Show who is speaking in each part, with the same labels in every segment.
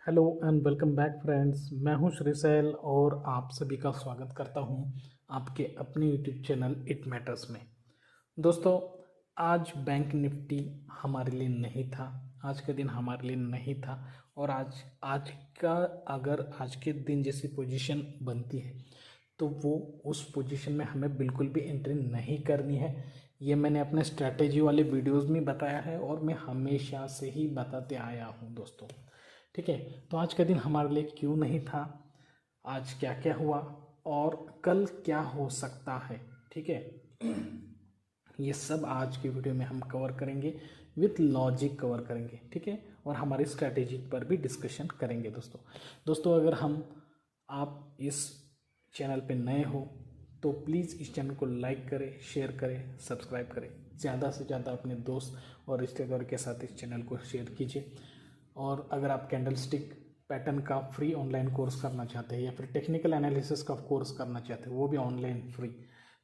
Speaker 1: Hello and welcome back friends. मैं हूं श्रीशैल और आप सभी का स्वागत करता हूं आपके अपने यूट्यूब चैनल इट मैटर्स में। दोस्तों, आज बैंक निफ्टी हमारे लिए नहीं था। आज का दिन हमारे लिए नहीं था और आज आज का अगर आज के दिन जैसी पोजीशन बनती है तो वो उस पोजीशन में हमें बिल्कुल भी एंट्री नहीं करनी है। ये मैंने अपने स्ट्रैटेजी वाले वीडियोस में बताया है और मैं हमेशा से ही बताते आया हूँ दोस्तों। ठीक है, तो आज का दिन हमारे लिए क्यों नहीं था, आज क्या क्या हुआ और कल क्या हो सकता है, ठीक है, ये सब आज की वीडियो में हम कवर करेंगे, विथ लॉजिक कवर करेंगे। ठीक है, और हमारी स्ट्रैटेजी पर भी डिस्कशन करेंगे दोस्तों अगर आप इस चैनल पे नए हो तो प्लीज़ इस चैनल को लाइक करें, शेयर करें, सब्सक्राइब करें। ज़्यादा से ज़्यादा अपने दोस्त और रिश्तेदारों के साथ इस चैनल को शेयर कीजिए। और अगर आप कैंडलस्टिक पैटर्न का फ्री ऑनलाइन कोर्स करना चाहते हैं या फिर टेक्निकल एनालिसिस का कोर्स करना चाहते हैं, वो भी ऑनलाइन फ्री,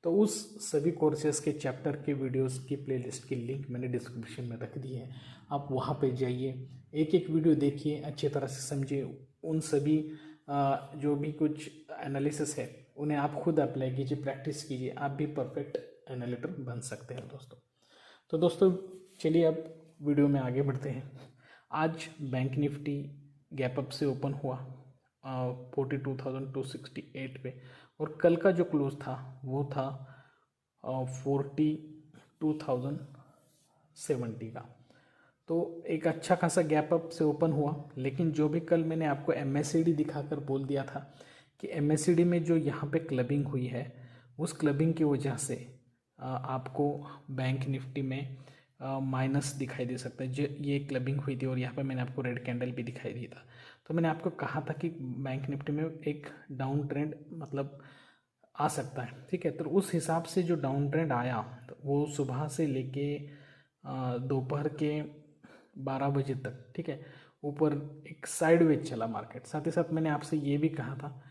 Speaker 1: तो उस सभी कोर्सेज़ के चैप्टर के वीडियोस की प्लेलिस्ट की लिंक मैंने डिस्क्रिप्शन में रख दी है। आप वहाँ पे जाइए, एक एक वीडियो देखिए, अच्छी तरह से समझिए, उन सभी जो भी कुछ एनालिसिस है उन्हें आप खुद अप्लाई कीजिए, प्रैक्टिस कीजिए, आप भी परफेक्ट एनालिटर बन सकते हैं दोस्तों। तो दोस्तों चलिए अब वीडियो में आगे बढ़ते हैं। आज बैंक निफ्टी गैप अप से ओपन हुआ 42,268 पे और कल का जो क्लोज था वो था 42,070 का। तो एक अच्छा खासा गैप अप से ओपन हुआ, लेकिन जो भी कल मैंने आपको MACD दिखाकर बोल दिया था कि MACD में जो यहाँ पे क्लबिंग हुई है उस क्लबिंग की वजह से आपको बैंक निफ्टी में माइनस दिखाई दे सकता है। जो ये क्लबिंग हुई थी और यहाँ पे मैंने आपको रेड कैंडल भी दिखाई दिया था, तो मैंने आपको कहा था कि बैंक निफ्टी में एक डाउन ट्रेंड मतलब आ सकता है। ठीक है, तो उस हिसाब से जो डाउन ट्रेंड आया तो वो सुबह से लेके दोपहर के 12 बजे तक, ठीक है, ऊपर एक साइडवेज चला मार्केट। साथ ही साथ मैंने आपसे ये भी कहा था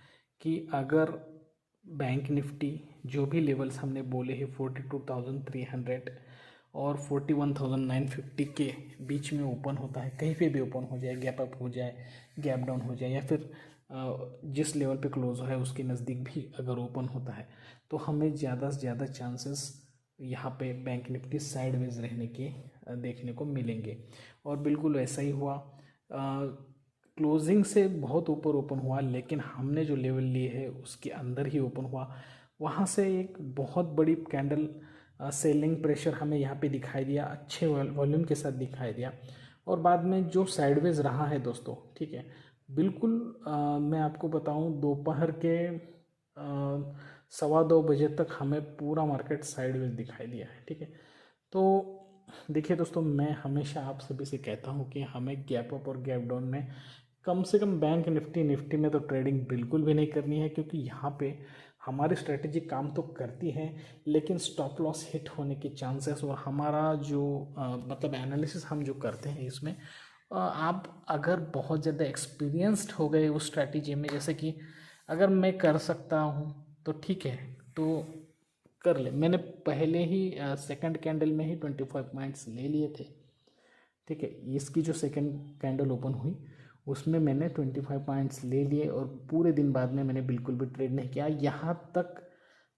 Speaker 1: कि अगर बैंक निफ्टी जो भी लेवल्स हमने बोले हैं 42,300 और 41,950 के बीच में ओपन होता है, कहीं पे भी ओपन हो जाए, गैप अप हो जाए, गैप डाउन हो जाए, या फिर जिस लेवल पे क्लोज है उसके नज़दीक भी अगर ओपन होता है, तो हमें ज़्यादा से ज़्यादा चांसेस यहाँ पे बैंक निफ्टी साइडवेज रहने के देखने को मिलेंगे। और बिल्कुल ऐसा ही हुआ। क्लोजिंग से बहुत ऊपर ओपन हुआ, लेकिन हमने जो लेवल लिए है उसके अंदर ही ओपन हुआ। वहाँ से एक बहुत बड़ी कैंडल सेलिंग प्रेशर हमें यहाँ पे दिखाई दिया, अच्छे वॉल्यूम के साथ दिखाई दिया। और बाद में जो साइडवेज रहा है दोस्तों, ठीक है, बिल्कुल मैं आपको बताऊं दोपहर के 1:15 बजे तक हमें पूरा मार्केट साइडवेज दिखाई दिया है। ठीक है, तो देखिए दोस्तों, मैं हमेशा आप सभी से कहता हूं कि हमें गैप अप और गैप डाउन में कम से कम बैंक निफ्टी में तो ट्रेडिंग बिल्कुल भी नहीं करनी है, क्योंकि यहाँ पे हमारी स्ट्रेटेजी काम तो करती है, लेकिन स्टॉप लॉस हिट होने के चांसेस और हमारा जो मतलब एनालिसिस हम जो करते हैं इसमें आप अगर बहुत ज़्यादा एक्सपीरियंस्ड हो गए उस स्ट्रेटेजी में, जैसे कि अगर मैं कर सकता हूँ तो ठीक है, तो कर ले। मैंने पहले ही सेकंड कैंडल में ही 25 पॉइंट्स ले लिए थे। ठीक है, इसकी जो सेकंड कैंडल ओपन हुई उसमें मैंने 25 पॉइंट्स ले लिए और पूरे दिन बाद में मैंने बिल्कुल भी ट्रेड नहीं किया। यहाँ तक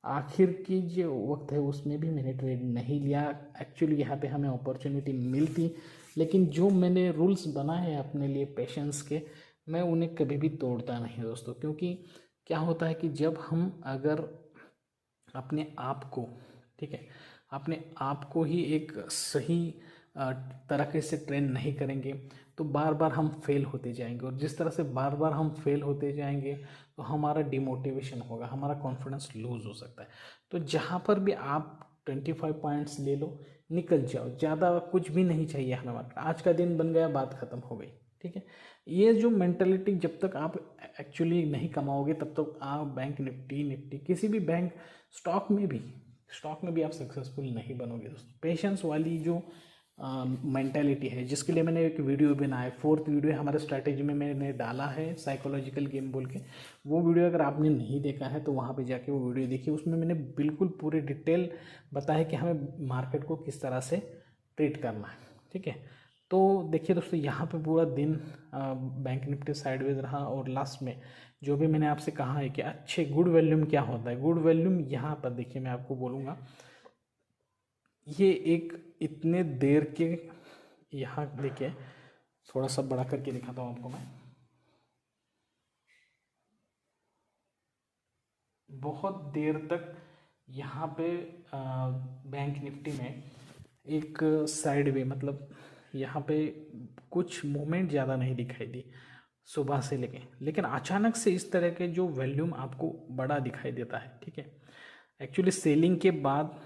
Speaker 1: आखिर की जो वक्त है उसमें भी मैंने ट्रेड नहीं लिया। एक्चुअली यहाँ पे हमें अपॉर्चुनिटी मिलती, लेकिन जो मैंने रूल्स बनाए हैं अपने लिए पेशेंस के, मैं उन्हें कभी भी तोड़ता नहीं दोस्तों। क्योंकि क्या होता है कि जब हम अगर अपने आप को, ठीक है, अपने आप को ही एक सही तरीके से ट्रेन नहीं करेंगे तो बार बार हम फेल होते जाएंगे, और जिस तरह से बार बार हम फेल होते जाएंगे तो हमारा डिमोटिवेशन होगा, हमारा कॉन्फिडेंस लूज हो सकता है। तो जहाँ पर भी आप 25 पॉइंट्स ले लो, निकल जाओ, ज़्यादा कुछ भी नहीं चाहिए हमें। मार्केट आज का दिन बन गया, बात खत्म हो गई। ठीक है, ये जो मेंटेलिटी जब तक आप एक्चुअली नहीं कमाओगे तब तक आप बैंक निफ्टी किसी भी बैंक स्टॉक में भी आप सक्सेसफुल नहीं बनोगे दोस्तों। पेशेंस वाली जो मेंटेलिटी है, जिसके लिए मैंने एक वीडियो बनाया, 4th वीडियो हमारे स्ट्रैटेजी में मैंने डाला है, साइकोलॉजिकल गेम बोल के। वो वीडियो अगर आपने नहीं देखा है तो वहाँ पे जाके वो वीडियो देखिए, उसमें मैंने बिल्कुल पूरे डिटेल बताया कि हमें मार्केट को किस तरह से ट्रीट करना है। ठीक है, तो देखिए दोस्तों, यहाँ पे पूरा दिन बैंक निफ्टी साइडवेज रहा, और लास्ट में जो भी मैंने आपसे कहा है कि अच्छे गुड वॉल्यूम क्या होता है, गुड वॉल्यूम यहाँ पर देखिए मैं आपको बोलूँगा, ये एक इतने देर के, यहाँ देखिए थोड़ा सा बड़ा करके दिखाता हूँ आपको मैं, बहुत देर तक यहाँ पे बैंक निफ्टी में एक साइड वे, मतलब यहाँ पे कुछ मूवमेंट ज़्यादा नहीं दिखाई दी सुबह से लेके, लेकिन अचानक से इस तरह के जो वॉल्यूम आपको बड़ा दिखाई देता है, ठीक है। एक्चुअली सेलिंग के बाद,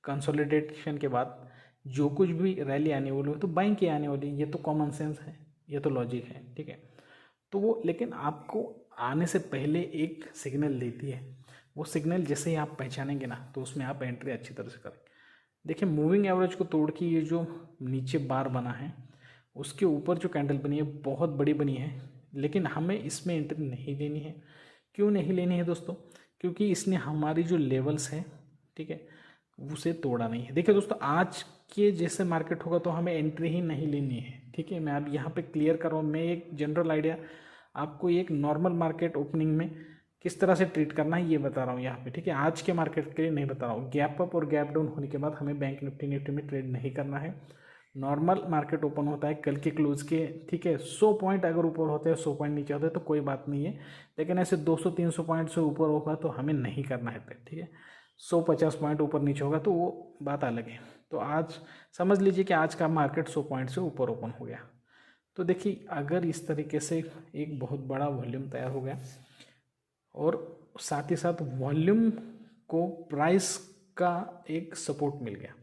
Speaker 1: कंसोलिडेशन के बाद जो कुछ भी रैली आने वाली हो तो बाइंग की आने वाली, ये तो कॉमन सेंस है, ये तो लॉजिक है, ठीक है। तो वो लेकिन आपको आने से पहले एक सिग्नल देती है, वो सिग्नल जैसे ही आप पहचानेंगे ना तो उसमें आप एंट्री अच्छी तरह से करेंगे। देखिए मूविंग एवरेज को तोड़ के ये जो नीचे बार बना है, उसके ऊपर जो कैंडल बनी है बहुत बड़ी बनी है, लेकिन हमें इसमें एंट्री नहीं लेनी है। क्यों नहीं लेनी है दोस्तों? क्योंकि इसने हमारी जो लेवल्स है, ठीक है, उसे तोड़ा नहीं है। देखिए दोस्तों, आज के जैसे मार्केट होगा तो हमें एंट्री ही नहीं लेनी है, ठीक है। मैं अब यहाँ पे क्लियर कर रहा हूँ, मैं एक जनरल आइडिया आपको एक नॉर्मल मार्केट ओपनिंग में किस तरह से ट्रीट करना है ये बता रहा हूँ यहाँ पे, ठीक है। आज के मार्केट के लिए नहीं बता रहा हूँ। गैप अप और गैप डाउन होने के बाद हमें बैंक निफ्टी में ट्रेड नहीं करना है। नॉर्मल मार्केट ओपन होता है कल के क्लोज के, ठीक है, 100 पॉइंट अगर ऊपर होते हैं 100 पॉइंट नीचे होते हैं तो कोई बात नहीं है, लेकिन ऐसे 200-300 पॉइंट से ऊपर होगा तो हमें नहीं करना है ट्रेड, ठीक है। 150 पॉइंट ऊपर नीचे होगा तो वो बात अलग है। तो आज समझ लीजिए कि आज का मार्केट 100 पॉइंट से ऊपर ओपन हो गया। तो देखिए अगर इस तरीके से एक बहुत बड़ा वॉल्यूम तैयार हो गया और साथ ही साथ वॉल्यूम को प्राइस का एक सपोर्ट मिल गया,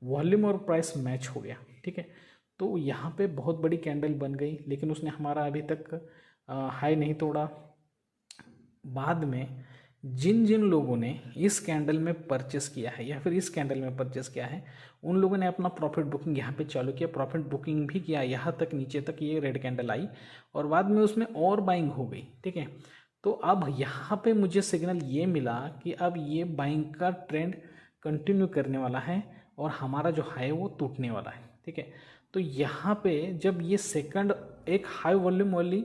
Speaker 1: वॉल्यूम और प्राइस मैच हो गया, ठीक है, तो यहाँ पे बहुत बड़ी कैंडल बन गई, लेकिन उसने हमारा अभी तक हाई नहीं तोड़ा। बाद में जिन जिन लोगों ने इस कैंडल में परचेस किया है या फिर इस कैंडल में परचेस किया है, उन लोगों ने अपना प्रॉफिट बुकिंग यहाँ पे चालू किया, प्रॉफिट बुकिंग भी किया, यहाँ तक नीचे तक ये रेड कैंडल आई और बाद में उसमें और बाइंग हो गई, ठीक है। तो अब यहाँ पे मुझे सिग्नल ये मिला कि अब ये बाइंग का ट्रेंड कंटिन्यू करने वाला है और हमारा जो हाई वो टूटने वाला है, ठीक है। तो यहाँ पे जब ये सेकंड एक हाई वॉल्यूम वाली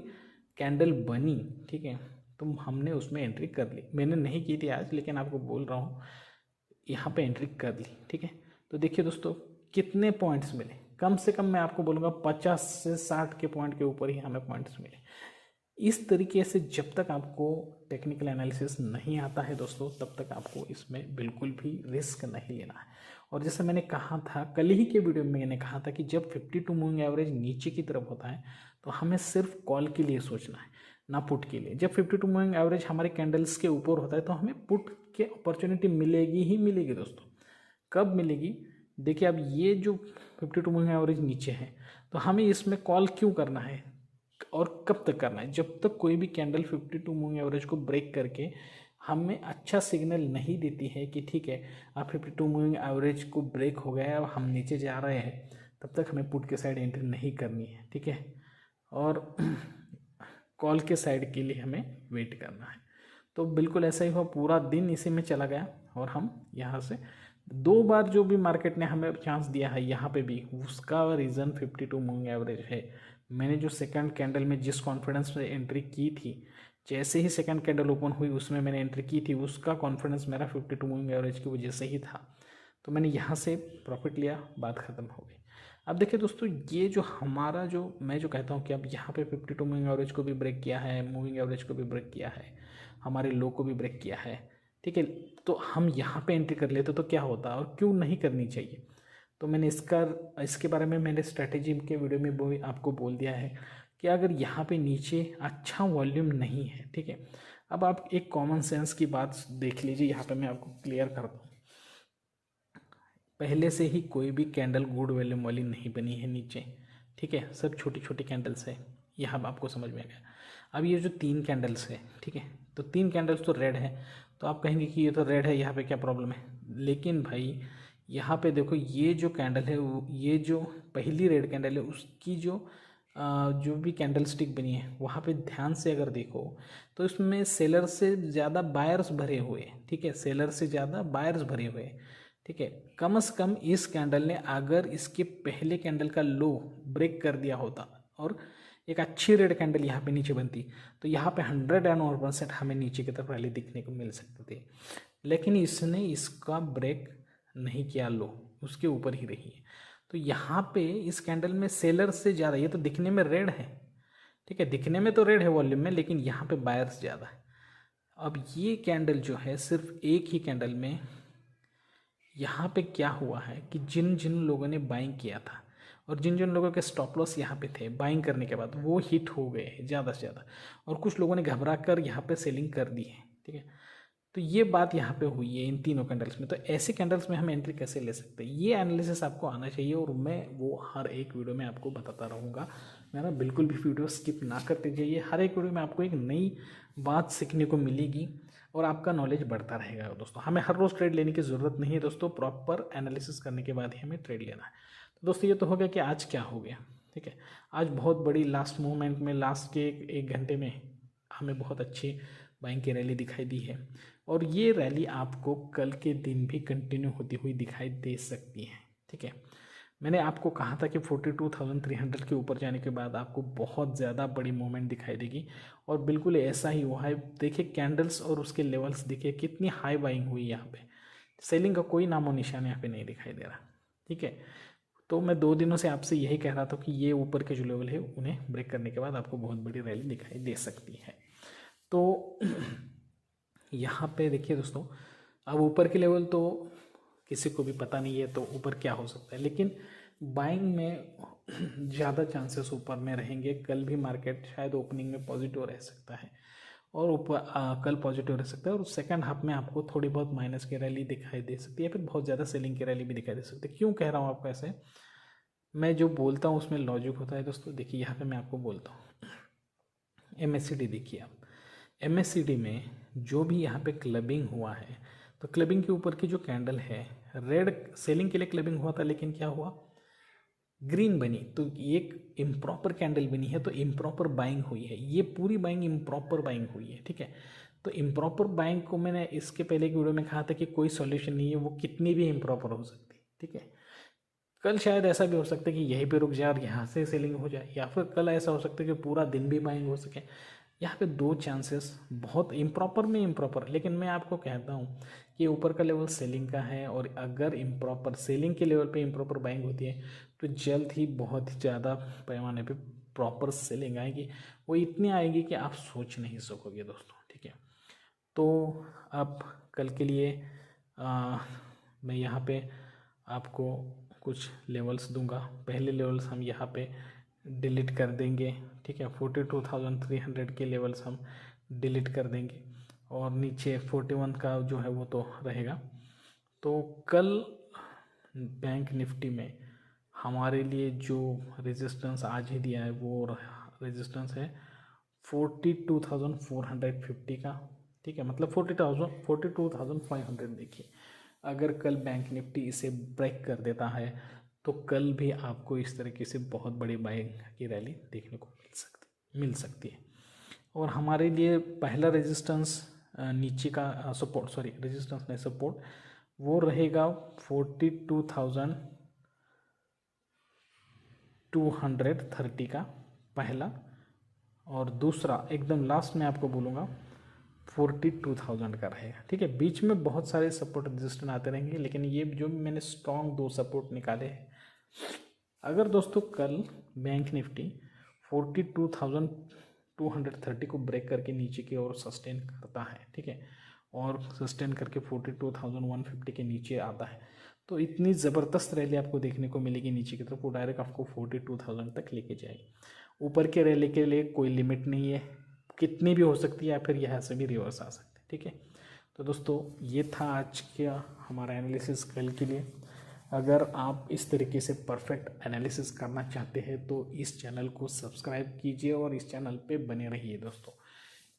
Speaker 1: कैंडल बनी, ठीक है, तो हमने उसमें एंट्री कर ली। मैंने नहीं की थी आज, लेकिन आपको बोल रहा हूँ यहाँ पे एंट्री कर ली, ठीक है। तो देखिए दोस्तों कितने पॉइंट्स मिले, कम से कम मैं आपको बोलूँगा 50 से 60 के पॉइंट के ऊपर ही हमें पॉइंट्स मिले। इस तरीके से जब तक आपको टेक्निकल एनालिसिस नहीं आता है दोस्तों, तब तक आपको इसमें बिल्कुल भी रिस्क नहीं लेना है। और जैसे मैंने कहा था कल ही के वीडियो में, मैंने कहा था कि जब 52 मूविंग एवरेज नीचे की तरफ होता है तो हमें सिर्फ कॉल के लिए सोचना है, ना पुट के लिए। जब 52 मूविंग एवरेज हमारे कैंडल्स के ऊपर होता है तो हमें पुट के अपॉर्चुनिटी मिलेगी ही मिलेगी दोस्तों। कब मिलेगी? देखिए अब ये जो 52 मूविंग एवरेज नीचे है तो हमें इसमें कॉल क्यों करना है और कब तक करना है? जब तक कोई भी कैंडल 52 मूविंग एवरेज को ब्रेक करके हमें अच्छा सिग्नल नहीं देती है कि ठीक है अब 52 मूविंग एवरेज को ब्रेक हो गया है, अब हम नीचे जा रहे हैं, तब तक हमें पुट के साइड एंट्री नहीं करनी है, ठीक है। और कॉल के साइड के लिए हमें वेट करना है। तो बिल्कुल ऐसा ही हुआ, पूरा दिन इसी में चला गया और हम यहाँ से 2 बार जो भी मार्केट ने हमें चांस दिया है यहाँ पे भी, उसका रीज़न 52 मूविंग एवरेज है। मैंने जो सेकंड कैंडल में जिस कॉन्फिडेंस में एंट्री की थी, जैसे ही सेकंड कैंडल ओपन हुई उसमें मैंने एंट्री की थी, उसका कॉन्फिडेंस मेरा 52 मूविंग एवरेज की वजह से ही था। तो मैंने यहाँ से प्रॉफिट लिया, बात ख़त्म हो गई। अब देखिए दोस्तों, ये जो हमारा जो मैं जो कहता हूँ कि अब यहाँ पे 52 मूविंग एवरेज को भी ब्रेक किया है, मूविंग एवरेज को भी ब्रेक किया है, हमारे लो को भी ब्रेक किया है, ठीक है, तो हम यहाँ पे एंट्री कर लेते तो क्या होता और क्यों नहीं करनी चाहिए? तो मैंने इसके बारे में मैंने स्ट्रैटेजी के वीडियो में भी आपको बोल दिया है कि अगर यहाँ पे नीचे अच्छा वॉल्यूम नहीं है, ठीक है। अब आप एक कॉमन सेंस की बात देख लीजिए, यहाँ पे मैं आपको क्लियर करता हूँ। पहले से ही कोई भी कैंडल गुड वॉल्यूम वाली नहीं बनी है नीचे, ठीक है, सब छोटी छोटी कैंडल्स है, यहाँ आपको समझ में आ गया। अब ये जो 3 कैंडल्स है, ठीक है, तो 3 कैंडल्स तो रेड है, तो आप कहेंगे कि ये तो रेड है, यहाँ पे क्या प्रॉब्लम है? लेकिन भाई यहाँ पे देखो, ये जो कैंडल है, ये जो पहली रेड कैंडल है उसकी जो भी कैंडल स्टिक बनी है वहाँ पे ध्यान से अगर देखो तो इसमें सेलर से ज़्यादा बायर्स भरे हुए, ठीक है, सेलर से ज़्यादा बायर्स भरे हुए। ठीक है। कम से कम इस कैंडल ने अगर इसके पहले कैंडल का लो ब्रेक कर दिया होता और एक अच्छी रेड कैंडल यहाँ पे नीचे बनती तो यहाँ पे 101% हमें नीचे की तरफ रैली दिखने को मिल सकती थी, लेकिन इसने इसका ब्रेक नहीं किया, लो उसके ऊपर ही रही है। तो यहाँ पे इस कैंडल में सेलर से ज़्यादा, ये तो दिखने में रेड है, ठीक है, दिखने में तो रेड है वॉल्यूम में, लेकिन यहाँ पे बायर्स ज़्यादा है। अब ये कैंडल जो है सिर्फ एक ही कैंडल में यहाँ पे क्या हुआ है कि जिन जिन लोगों ने बाइंग किया था और जिन जिन लोगों के स्टॉप लॉस यहाँ पे थे बाइंग करने के बाद, वो हिट हो गए हैं ज़्यादा से ज़्यादा, और कुछ लोगों ने घबरा कर यहाँ पे सेलिंग कर दी है, ठीक है। तो ये बात यहाँ पे हुई है इन तीनों कैंडल्स में। तो ऐसे कैंडल्स में हम एंट्री कैसे ले सकते हैं, ये एनालिसिस आपको आना चाहिए, और मैं वो हर एक वीडियो में आपको बताता रहूँगा। मैं ना बिल्कुल भी वीडियो स्किप ना करते जाइए, हर एक वीडियो में आपको एक नई बात सीखने को मिलेगी और आपका नॉलेज बढ़ता रहेगा दोस्तों। हमें हर रोज़ ट्रेड लेने की ज़रूरत नहीं है दोस्तों, प्रॉपर एनालिसिस करने के बाद ही हमें ट्रेड लेना है। तो दोस्तों ये तो हो गया कि आज क्या हो गया, ठीक है। आज बहुत बड़ी लास्ट मोमेंट में, लास्ट के एक घंटे में हमें बहुत अच्छी बाइंग की रैली दिखाई दी है, और ये रैली आपको कल के दिन भी कंटिन्यू होती हुई दिखाई दे सकती है, ठीक है। मैंने आपको कहा था कि 42,300 के ऊपर जाने के बाद आपको बहुत ज़्यादा बड़ी मूवमेंट दिखाई देगी, और बिल्कुल ऐसा ही हुआ है। देखिए कैंडल्स और उसके लेवल्स देखिए कितनी हाई बाइंग हुई यहाँ पे, सेलिंग का कोई नामो निशान यहाँ पे नहीं दिखाई दे रहा, ठीक है। तो मैं 2 दिनों से आपसे यही कह रहा था कि ये ऊपर के जो लेवल है उन्हें ब्रेक करने के बाद आपको बहुत बड़ी रैली दिखाई दे सकती है। तो यहाँ पे देखिए दोस्तों, अब ऊपर के लेवल तो किसी को भी पता नहीं है तो ऊपर क्या हो सकता है, लेकिन बाइंग में ज़्यादा चांसेस ऊपर में रहेंगे। कल भी मार्केट शायद ओपनिंग में पॉजिटिव रह सकता है, और ऊपर कल पॉजिटिव रह सकता है, और सेकंड हाफ में आपको थोड़ी बहुत माइनस की रैली दिखाई दे सकती है, फिर बहुत ज़्यादा सेलिंग की रैली भी दिखाई दे सकती है। क्यों कह रहा हूँ आपको ऐसे, मैं जो बोलता हूँ उसमें लॉजिक होता है दोस्तों। देखिए यहाँ पे मैं आपको बोलता हूँ, MACD देखिए आप, MACD में जो भी यहाँ पे क्लबिंग हुआ है, तो क्लबिंग के ऊपर की जो कैंडल है रेड सेलिंग के लिए क्लबिंग हुआ था, लेकिन क्या हुआ, ग्रीन बनी, तो एक इम्प्रॉपर कैंडल बनी है, तो इम्प्रॉपर बाइंग हुई है। ये पूरी बाइंग इम्प्रॉपर बाइंग हुई है, ठीक है। तो इम्प्रॉपर बाइंग को मैंने इसके पहले की वीडियो में कहा था कि कोई सॉल्यूशन नहीं है, वो कितनी भी इम्प्रॉपर हो सकती है, ठीक है। कल शायद ऐसा भी हो सकता है कि यहीं पे रुक जाए और यहाँ से सेलिंग हो जाए, या फिर कल ऐसा हो सकता है कि पूरा दिन भी बाइंग हो सके। यहाँ पे 2 चांसेस, बहुत इम्प्रॉपर में इम्प्रॉपर, लेकिन मैं आपको कहता हूँ कि ऊपर का लेवल सेलिंग का है, और अगर इम्प्रॉपर सेलिंग के लेवल पे इम्प्रॉपर बाइंग होती है तो जल्द ही बहुत ही ज़्यादा पैमाने पे प्रॉपर सेलिंग आएगी। वो इतनी आएगी कि आप सोच नहीं सकोगे दोस्तों, ठीक है। तो अब कल के लिए मैं यहाँ पे आपको कुछ लेवल्स दूंगा। पहले लेवल्स हम यहाँ पे डिलीट कर देंगे, ठीक है। 42,300 के लेवल्स हम डिलीट कर देंगे, और नीचे 41 का जो है वो तो रहेगा। तो कल बैंक निफ्टी में हमारे लिए जो रेजिस्टेंस आज ही दिया है वो रेजिस्टेंस है 42,450 का, ठीक है। मतलब 42,500 देखिए, अगर कल बैंक निफ्टी इसे ब्रेक कर देता है तो कल भी आपको इस तरीके से बहुत बड़ी बाइंग की रैली देखने को मिल सकती है। और हमारे लिए पहला रेजिस्टेंस नीचे का सपोर्ट, सॉरी रेजिस्टेंस नहीं सपोर्ट, वो रहेगा 42,230 का पहला, और दूसरा एकदम लास्ट में आपको बोलूँगा 42,000 का रहेगा, ठीक है। बीच में बहुत सारे सपोर्ट रेजिस्टेंस आते रहेंगे, लेकिन ये जो मैंने स्ट्रॉन्ग 2 सपोर्ट निकाले हैं, अगर दोस्तों कल बैंक निफ्टी 42,230 को ब्रेक करके नीचे की ओर सस्टेन करता है, ठीक है, और सस्टेन करके 42,150 के नीचे आता है, तो इतनी ज़बरदस्त रैली आपको देखने को मिलेगी नीचे की तरफ, वो डायरेक्ट आपको 42,000 तक लेके जाएगी। ऊपर के रैली के लिए कोई लिमिट नहीं है, कितनी भी हो सकती है, या फिर यहाँ से भी रिवर्स आ सकते हैं, ठीक है। तो दोस्तों ये था आज का हमारा एनालिसिस कल के लिए। अगर आप इस तरीके से परफेक्ट एनालिसिस करना चाहते हैं तो इस चैनल को सब्सक्राइब कीजिए और इस चैनल पे बने रहिए दोस्तों।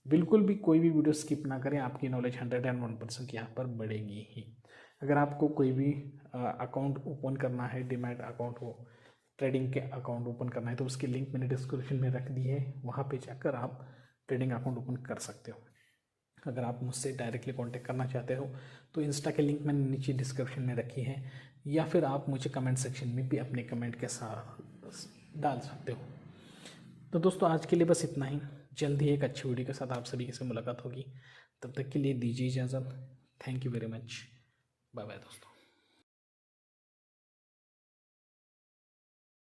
Speaker 1: बिल्कुल भी कोई भी वीडियो स्किप ना करें, आपकी नॉलेज 101% यहाँ पर बढ़ेगी ही। अगर आपको कोई भी अकाउंट ओपन करना है, डीमैट अकाउंट हो, ट्रेडिंग के अकाउंट ओपन करना है, तो उसकी लिंक मैंने डिस्क्रिप्शन में रख दी है, वहाँ पे जाकर आप ट्रेडिंग अकाउंट ओपन कर सकते हो। अगर आप मुझसे डायरेक्टली कांटेक्ट करना चाहते हो तो इंस्टा के लिंक मैंने नीचे डिस्क्रिप्शन में रखी है, या फिर आप मुझे कमेंट सेक्शन में भी अपने कमेंट के साथ डाल सकते हो। तो दोस्तों आज के लिए बस इतना ही। जल्दी एक अच्छी वीडियो के साथ आप सभी से मुलाकात होगी। तब तक के लिए दीजिए इजाज़त। Thank you very much. Bye bye दोस्तों।